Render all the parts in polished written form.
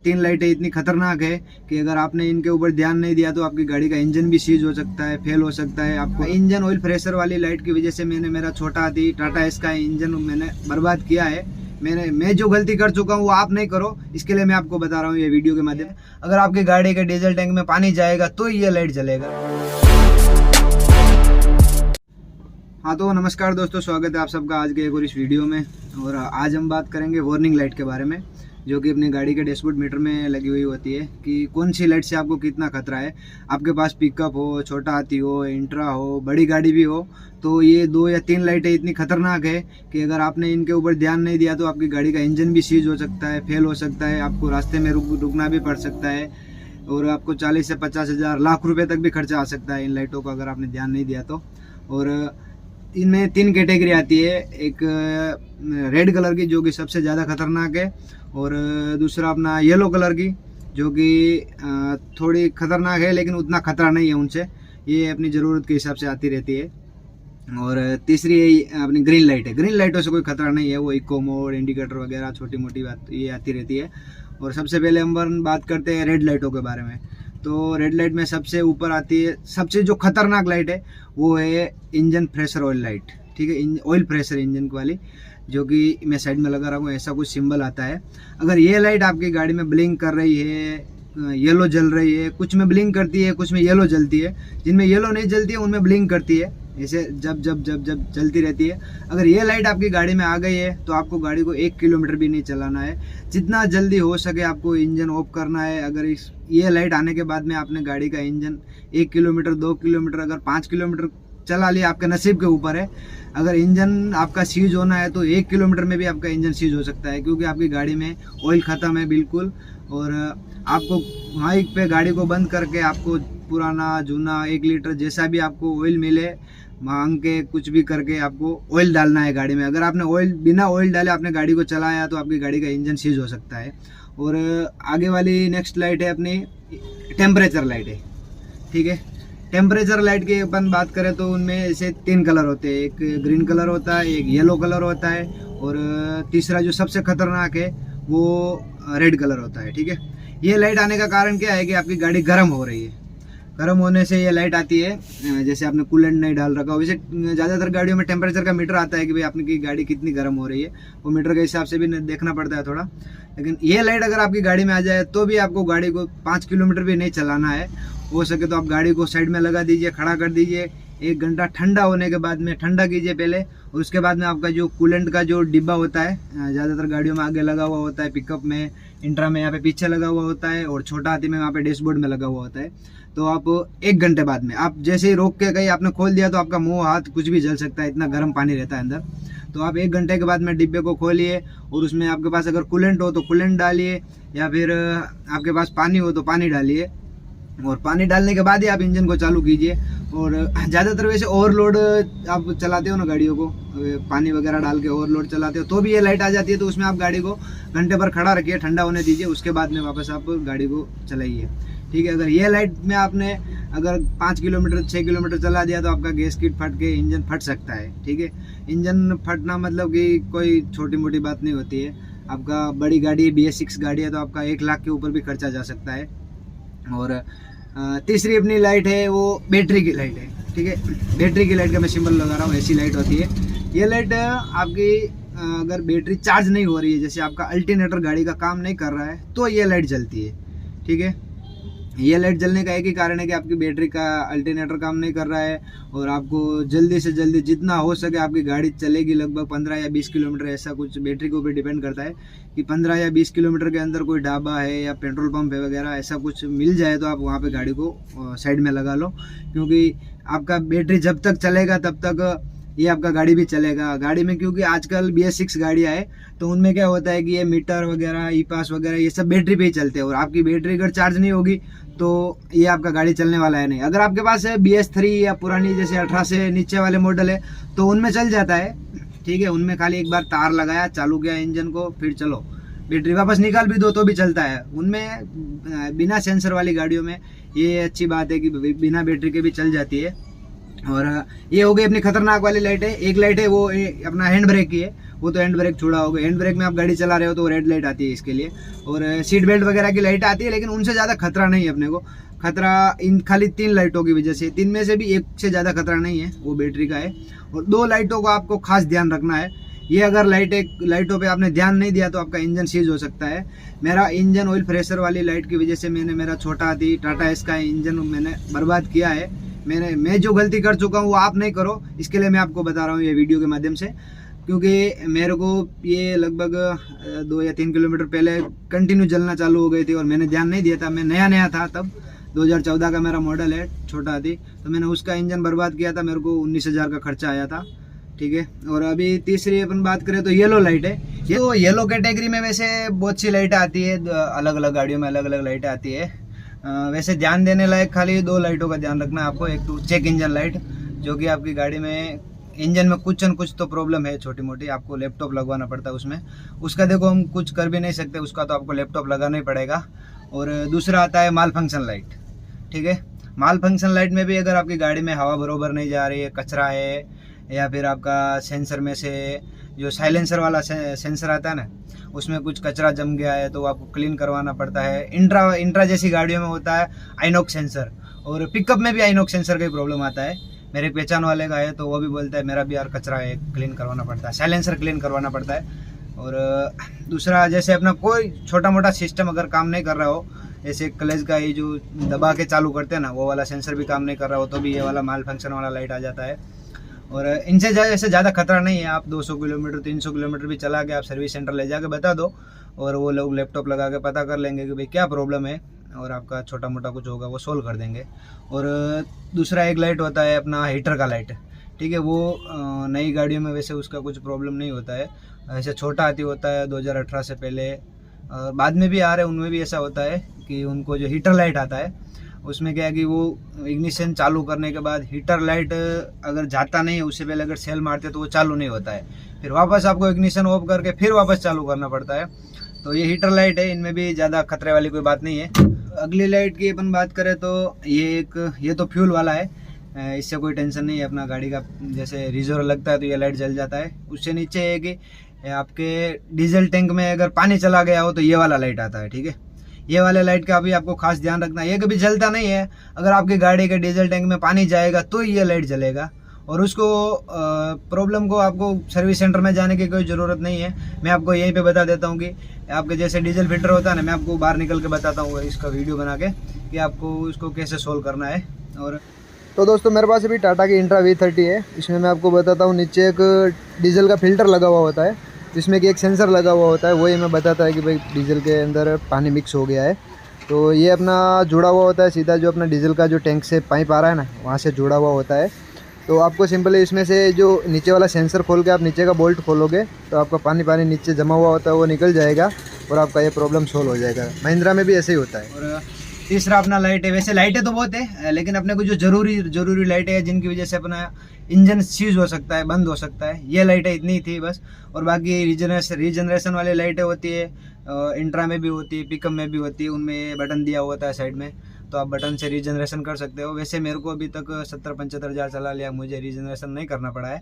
तीन लाइटें इतनी खतरनाक है कि अगर आपने इनके ऊपर ध्यान नहीं दिया तो आपकी गाड़ी का इंजन भी सीज हो सकता है, फेल हो सकता है। आपको इंजन ऑयल प्रेशर वाली लाइट की वजह से मेरा छोटा हाथी टाटा इसका इंजन मैंने बर्बाद किया है। मैं जो गलती कर चुका हूँ वो आप नहीं करो, इसके लिए मैं आपको बता रहा हूँ ये वीडियो के माध्यम से। अगर आपकी गाड़ी के डीजल टैंक में पानी जाएगा तो ये लाइट जलेगा। हाँ तो नमस्कार दोस्तों, स्वागत है आप सबका आज के एक और इस वीडियो में। और आज हम बात करेंगे वार्निंग लाइट के बारे में, जो कि अपनी गाड़ी के डैशबोर्ड मीटर में लगी हुई होती है कि कौन सी लाइट से आपको कितना खतरा है। आपके पास पिकअप हो, छोटा हाथी हो, इंट्रा हो, बड़ी गाड़ी भी हो, तो ये 2 या 3 लाइटें इतनी खतरनाक है कि अगर आपने इनके ऊपर ध्यान नहीं दिया तो आपकी गाड़ी का इंजन भी सीज हो सकता है, फेल हो सकता है, आपको रास्ते में रुकना भी पड़ सकता है और आपको 40 से 50 हज़ार लाख रुपए तक भी खर्चा आ सकता है इन लाइटों का अगर आपने ध्यान नहीं दिया तो। और इनमें 3 कैटेगरी आती है, एक रेड कलर की जो कि सबसे ज़्यादा खतरनाक है, और दूसरा अपना येलो कलर की जो कि थोड़ी खतरनाक है लेकिन उतना खतरा नहीं है उनसे, ये अपनी ज़रूरत के हिसाब से आती रहती है। और तीसरी अपनी ग्रीन लाइट है। ग्रीन लाइटों से कोई खतरा नहीं है, वो इको मोड, इंडिकेटर वगैरह छोटी मोटी बात ये आती रहती है। और सबसे पहले हम बात करते हैं रेड लाइटों के बारे में। तो रेड लाइट में सबसे ऊपर आती है, सबसे जो खतरनाक लाइट है वो है इंजन प्रेशर ऑयल लाइट, ठीक है, ऑयल प्रेशर इंजन वाली, जो कि मैं साइड में लगा रहा हूँ, ऐसा कुछ सिंबल आता है। अगर ये लाइट आपकी गाड़ी में ब्लिंक कर रही है, येलो जल रही है, कुछ में ब्लिंक करती है, कुछ में येलो जलती है, जिनमें येलो नहीं जलती है उनमें ब्लिंक करती है, ऐसे जब जब जब जब चलती रहती है। अगर ये लाइट आपकी गाड़ी में आ गई है तो आपको गाड़ी को 1 किलोमीटर भी नहीं चलाना है, जितना जल्दी हो सके आपको इंजन ऑफ करना है। अगर ये लाइट आने के बाद में आपने गाड़ी का इंजन 1 किलोमीटर, 2 किलोमीटर, अगर 5 किलोमीटर चला लिया, आपके नसीब के ऊपर है। अगर इंजन आपका सीज होना है तो 1 किलोमीटर में भी आपका इंजन सीज हो सकता है, क्योंकि आपकी गाड़ी में ऑयल ख़त्म है बिल्कुल। और आपको वहीं पे गाड़ी को बंद करके आपको पुराना जूना 1 लीटर जैसा भी आपको ऑयल मिले, मांग के कुछ भी करके आपको ऑयल डालना है गाड़ी में। अगर आपने बिना ऑयल डाले आपने गाड़ी को चलाया तो आपकी गाड़ी का इंजन सीज हो सकता है। और आगे वाली नेक्स्ट लाइट है अपनी टेम्परेचर लाइट है, ठीक है। टेम्परेचर लाइट की अपन बात करें तो उनमें ऐसे 3 कलर होते हैं, एक ग्रीन कलर होता है, एक येलो कलर होता है, और तीसरा जो सबसे खतरनाक है वो रेड कलर होता है, ठीक है। ये लाइट आने का कारण क्या है कि आपकी गाड़ी गर्म हो रही है। गर्म होने से ये लाइट आती है, जैसे आपने कूलेंट नहीं डाल रखा हो। वैसे ज़्यादातर गाड़ियों में टेम्परेचर का मीटर आता है कि भाई आपकी गाड़ी कितनी गर्म हो रही है, वो मीटर के हिसाब से भी देखना पड़ता है थोड़ा। लेकिन ये लाइट अगर आपकी गाड़ी में आ जाए तो भी आपको गाड़ी को 5 किलोमीटर भी नहीं चलाना है। हो सके तो आप गाड़ी को साइड में लगा दीजिए, खड़ा कर दीजिए, 1 घंटा ठंडा होने के बाद में ठंडा कीजिए पहले, और उसके बाद में आपका जो कूलेंट का जो डिब्बा होता है, ज़्यादातर गाड़ियों में आगे लगा हुआ होता है, पिकअप में, इंट्रा में यहाँ पे पीछे लगा हुआ होता है, और छोटा हाथी में वहाँ पे डैशबोर्ड में लगा हुआ होता है। तो आप 1 घंटे बाद में आप जैसे ही रोक के गई, आपने खोल दिया तो आपका मुंह हाथ कुछ भी जल सकता है, इतना गर्म पानी रहता है अंदर। तो आप 1 घंटे के बाद में डिब्बे को खोलिए, और उसमें आपके पास अगर कूलेंट हो तो कूलेंट डालिए, या फिर आपके पास पानी हो तो पानी डालिए, और पानी डालने के बाद ही आप इंजन को चालू कीजिए। और ज़्यादातर वैसे ओवरलोड आप चलाते हो ना गाड़ियों को, पानी वगैरह डाल के ओवरलोड चलाते हो तो भी ये लाइट आ जाती है, तो उसमें आप गाड़ी को घंटे भर खड़ा रखिए, ठंडा होने दीजिए, उसके बाद में वापस आप गाड़ी को चलाइए, ठीक है। अगर ये लाइट में आपने अगर 5 किलोमीटर 6 किलोमीटर चला दिया तो आपका गैस किट फट के इंजन फट सकता है, ठीक है। इंजन फटना मतलब कि कोई छोटी मोटी बात नहीं होती है। आपका बड़ी गाड़ी BS6 गाड़ी है तो आपका 1 लाख के ऊपर भी खर्चा जा सकता है। और तीसरी अपनी लाइट है वो बैटरी की लाइट है, ठीक है। बैटरी की लाइट का मैं सिंबल लगा रहा हूँ, ऐसी लाइट होती है ये लाइट। आपकी अगर बैटरी चार्ज नहीं हो रही है, जैसे आपका अल्टरनेटर गाड़ी का काम नहीं कर रहा है, तो ये लाइट जलती है, ठीक है। ये लाइट जलने का एक ही कारण है कि आपकी बैटरी का अल्टरनेटर काम नहीं कर रहा है, और आपको जल्दी से जल्दी जितना हो सके आपकी गाड़ी चलेगी लगभग 15 या 20 किलोमीटर, ऐसा कुछ बैटरी के ऊपर डिपेंड करता है कि 15 या 20 किलोमीटर के अंदर कोई ढाबा है या पेट्रोल पंप है वगैरह, ऐसा कुछ मिल जाए तो आप वहाँ पे गाड़ी को साइड में लगा लो, क्योंकि आपका बैटरी जब तक चलेगा तब तक ये आपका गाड़ी भी चलेगा। गाड़ी में क्योंकि आजकल BS6 गाड़ियाँ है तो उनमें क्या होता है कि ये मीटर वगैरह, ई पास वगैरह, ये सब बैटरी पे ही चलते हैं, और आपकी बैटरी अगर चार्ज नहीं होगी तो ये आपका गाड़ी चलने वाला है नहीं। अगर आपके पास है BS3 या पुरानी जैसे 18 से नीचे वाले मॉडल है तो उनमें चल जाता है, ठीक है। उनमें खाली एक बार तार लगाया, चालू किया इंजन को, फिर चलो, बैटरी वापस निकाल भी दो तो भी चलता है। उनमें बिना सेंसर वाली गाड़ियों में ये अच्छी बात है कि बिना बैटरी के भी चल जाती है। और ये हो गई अपनी खतरनाक वाली लाइट है। एक लाइट है वो अपना हैंड ब्रेक की है, वो तो हैंड ब्रेक छुड़ा होगा। हैंड ब्रेक में आप गाड़ी चला रहे हो तो रेड लाइट आती है इसके लिए, और सीट बेल्ट वगैरह की लाइट आती है, लेकिन उनसे ज़्यादा खतरा नहीं है अपने को। खतरा इन खाली 3 लाइटों की वजह से, 3 में से भी एक से ज़्यादा खतरा नहीं है, वो बैटरी का है। और 2 लाइटों को आपको खास ध्यान रखना है। ये अगर लाइटों पे आपने ध्यान नहीं दिया तो आपका इंजन सीज हो सकता है। मेरा इंजन ऑयल फ्रेशर वाली लाइट की वजह से मैंने मेरा छोटा हाथी टाटा एस का इंजन मैंने बर्बाद किया है। मैं जो गलती कर चुका हूँ वो आप नहीं करो, इसके लिए मैं आपको बता रहा हूँ ये वीडियो के माध्यम से। क्योंकि मेरे को ये लगभग 2 या 3 किलोमीटर पहले कंटिन्यू जलना चालू हो गई थी और मैंने ध्यान नहीं दिया था। मैं नया था तब, 2014 का मेरा मॉडल है छोटा हाथी, तो मैंने उसका इंजन बर्बाद किया था। मेरे को 19,000 का खर्चा आया था, ठीक है। और अभी तीसरी अपन बात करें तो येलो लाइट है। तो येलो कैटेगरी में वैसे बहुत सी लाइटें आती है, अलग अलग गाड़ियों में अलग अलग लाइटें आती है। वैसे ध्यान देने लायक खाली 2 लाइटों का ध्यान रखना है आपको। एक तो चेक इंजन लाइट, जो कि आपकी गाड़ी में इंजन में कुछ न कुछ तो प्रॉब्लम है छोटी मोटी, आपको लैपटॉप लगवाना पड़ता है उसमें। उसका देखो हम कुछ कर भी नहीं सकते, उसका तो आपको लैपटॉप लगाना ही पड़ेगा। और दूसरा आता है माल फंक्शन लाइट, ठीक है। माल फंक्शन लाइट में भी अगर आपकी गाड़ी में हवा बरोबर नहीं जा रही है, कचरा है, या फिर आपका सेंसर में से जो साइलेंसर वाला सेंसर आता है ना, उसमें कुछ कचरा जम गया है तो आपको क्लीन करवाना पड़ता है। इंट्रा जैसी गाड़ियों में होता है आइनॉक्स सेंसर, और पिकअप में भी आइनॉक्स सेंसर का ही प्रॉब्लम आता है। मेरे पहचान वाले का है तो वो भी बोलता है मेरा भी यार कचरा है, क्लीन करवाना पड़ता है, साइलेंसर क्लीन करवाना पड़ता है। और दूसरा जैसे अपना कोई छोटा मोटा सिस्टम अगर काम नहीं कर रहा हो, जैसे क्लच का ये जो दबा के चालू करते हैं ना, वो वाला सेंसर भी काम नहीं कर रहा हो, तो भी ये वाला माल फंक्शन वाला लाइट आ जाता है। और इनसे ऐसे ज़्यादा खतरा नहीं है। आप 200 किलोमीटर 300 किलोमीटर भी चला के आप सर्विस सेंटर ले जाके बता दो, और वो लोग लैपटॉप लगा के पता कर लेंगे कि भाई क्या प्रॉब्लम है, और आपका छोटा मोटा कुछ होगा वो सोल्व कर देंगे। और दूसरा एक लाइट होता है अपना हीटर का लाइट, ठीक है। वो नई गाड़ियों में वैसे उसका कुछ प्रॉब्लम नहीं होता है, ऐसे छोटा हाथी होता है 2018 से पहले, बाद में भी आ रहे हैं उनमें भी ऐसा होता है कि उनको जो हीटर लाइट आता है उसमें क्या है कि वो इग्निशन चालू करने के बाद हीटर लाइट अगर जाता नहीं है, उससे पहले अगर सेल मारते तो वो चालू नहीं होता है, फिर वापस आपको इग्निशन ऑफ करके फिर वापस चालू करना पड़ता है। तो ये हीटर लाइट है, इनमें भी ज़्यादा खतरे वाली कोई बात नहीं है। अगली लाइट की अपन बात करें तो ये तो फ्यूल वाला है, इससे कोई टेंशन नहीं है। अपना गाड़ी का जैसे रिजर्व लगता है तो ये लाइट जल जाता है। उससे नीचे है कि आपके डीजल टैंक में अगर पानी चला गया हो तो ये वाला लाइट आता है, ठीक है। ये वाले लाइट का भी आपको खास ध्यान रखना है, ये कभी जलता नहीं है। अगर आपकी गाड़ी के डीजल टैंक में पानी जाएगा तो ये लाइट जलेगा, और उसको प्रॉब्लम को आपको सर्विस सेंटर में जाने की कोई ज़रूरत नहीं है। मैं आपको यहीं पे बता देता हूँ कि आपके जैसे डीजल फिल्टर होता है ना, मैं आपको बाहर निकल के बताता हूँ इसका वीडियो बना के कि आपको उसको कैसे सोल्व करना है। और तो दोस्तों मेरे पास अभी टाटा की इंट्रा V30 है। इसमें मैं आपको बताता हूँ, नीचे एक डीजल का फिल्टर लगा हुआ होता है, जिसमें कि एक सेंसर लगा हुआ होता है, वही हमें बताता है कि भाई डीजल के अंदर पानी मिक्स हो गया है। तो ये अपना जुड़ा हुआ होता है सीधा, जो अपना डीजल का जो टैंक से पाइप आ रहा है ना, वहाँ से जुड़ा हुआ होता है। तो आपको सिंपली इसमें से जो नीचे वाला सेंसर खोल के आप नीचे का बोल्ट खोलोगे तो आपका पानी नीचे जमा हुआ होता है वो निकल जाएगा, और आपका ये प्रॉब्लम सोल्व हो जाएगा। महिंद्रा में भी ऐसे ही होता है। और तीसरा अपना लाइट है। वैसे लाइटें तो बहुत है, लेकिन अपने को जो जरूरी लाइटें हैं जिनकी वजह से अपना इंजन सीज हो सकता है, बंद हो सकता है, ये लाइटें इतनी थी बस। और बाकी रीजनरेशन वाली लाइटें होती है, इंट्रा में भी होती है, पिकअप में भी होती है, उनमें बटन दिया होता है साइड में, तो आप बटन से रीजनरेशन कर सकते हो। वैसे मेरे को अभी तक 70-75 हज़ार चला लिया, मुझे रीजनरेशन नहीं करना पड़ा है।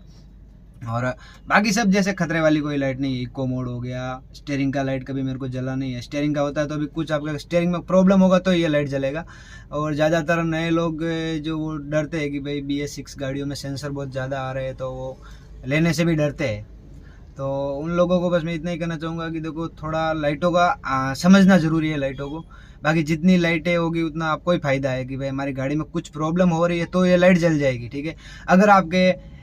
और बाकी सब जैसे खतरे वाली कोई लाइट नहीं है। इको मोड हो गया, स्टीयरिंग का लाइट कभी मेरे को जला नहीं है। स्टीयरिंग का होता है तो अभी कुछ आपका स्टीयरिंग में प्रॉब्लम होगा तो ये लाइट जलेगा। और ज़्यादातर नए लोग जो वो डरते हैं कि भाई BS6 गाड़ियों में सेंसर बहुत ज़्यादा आ रहे हैं, तो वो लेने से भी डरते हैं। तो उन लोगों को बस मैं इतना ही कहना चाहूँगा कि देखो थोड़ा लाइटों का समझना ज़रूरी है लाइटों को। बाकी जितनी लाइटें होगी उतना आपको ही फ़ायदा है कि भाई हमारी गाड़ी में कुछ प्रॉब्लम हो रही है तो ये लाइट जल जाएगी, ठीक है। अगर आपके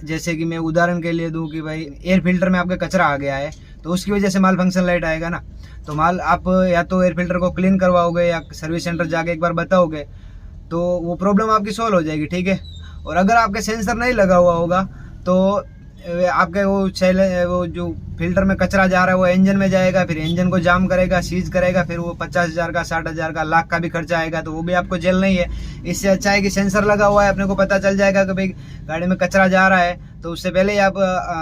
जैसे कि मैं उदाहरण के लिए दूं कि भाई एयर फिल्टर में आपके कचरा आ गया है तो उसकी वजह से माल फंक्शन लाइट आएगा ना, तो आप या तो एयर फिल्टर को क्लीन करवाओगे या सर्विस सेंटर जाके एक बार बताओगे तो वो प्रॉब्लम आपकी सॉल्व हो जाएगी, ठीक है। और अगर आपके सेंसर नहीं लगा हुआ होगा तो आपके वो जो फिल्टर में कचरा जा रहा है वो इंजन में जाएगा, फिर इंजन को जाम करेगा, सीज करेगा, फिर वो 50,000 का 60,000 का लाख का भी खर्चा आएगा, तो वो भी आपको झेलना ही है। इससे अच्छा है कि सेंसर लगा हुआ है, अपने को पता चल जाएगा कि भाई गाड़ी में कचरा जा रहा है, तो उससे पहले ही आप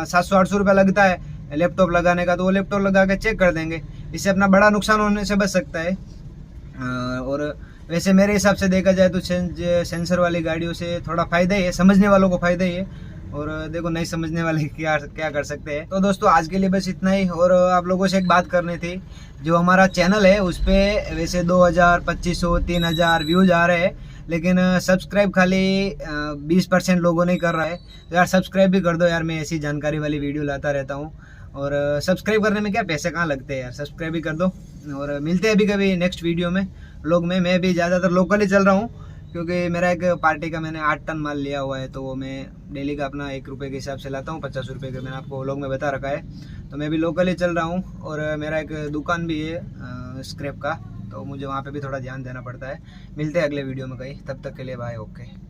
700-800 रुपये लगता है लैपटॉप लगाने का, तो वो लैपटॉप लगा के चेक कर देंगे। इससे अपना बड़ा नुकसान होने से बच सकता है। और वैसे मेरे हिसाब से देखा जाए तो सेंसर वाली गाड़ियों से थोड़ा फ़ायदा ही है, समझने वालों को फ़ायदा ही है। और देखो नहीं समझने वाले क्या क्या कर सकते हैं। तो दोस्तों आज के लिए बस इतना ही। और आप लोगों से एक बात करनी थी, जो हमारा चैनल है उस पर वैसे 2000, 2500, 3000 व्यूज आ रहे हैं, लेकिन सब्सक्राइब खाली 20% लोगों ने कर रहा है। तो यार सब्सक्राइब भी कर दो यार, मैं ऐसी जानकारी वाली वीडियो लाता रहता हूँ। और सब्सक्राइब करने में क्या पैसे कहाँ लगते हैं यार, सब्सक्राइब भी कर दो। और मिलते हैं अभी कभी नेक्स्ट वीडियो में लोग में। मैं भी ज़्यादातर लोकल ही चल रहा हूँ, क्योंकि मेरा एक पार्टी का मैंने 8 टन माल लिया हुआ है, तो वो मैं डेली का अपना 1 रुपये के हिसाब से लाता हूँ, 50 रुपये का मैंने आपको व्लॉग में बता रखा है। तो मैं भी लोकल ही चल रहा हूँ। और मेरा एक दुकान भी है स्क्रैप का, तो मुझे वहाँ पे भी थोड़ा ध्यान देना पड़ता है। मिलते हैं अगले वीडियो में कहीं, तब तक के लिए बाय, ओके।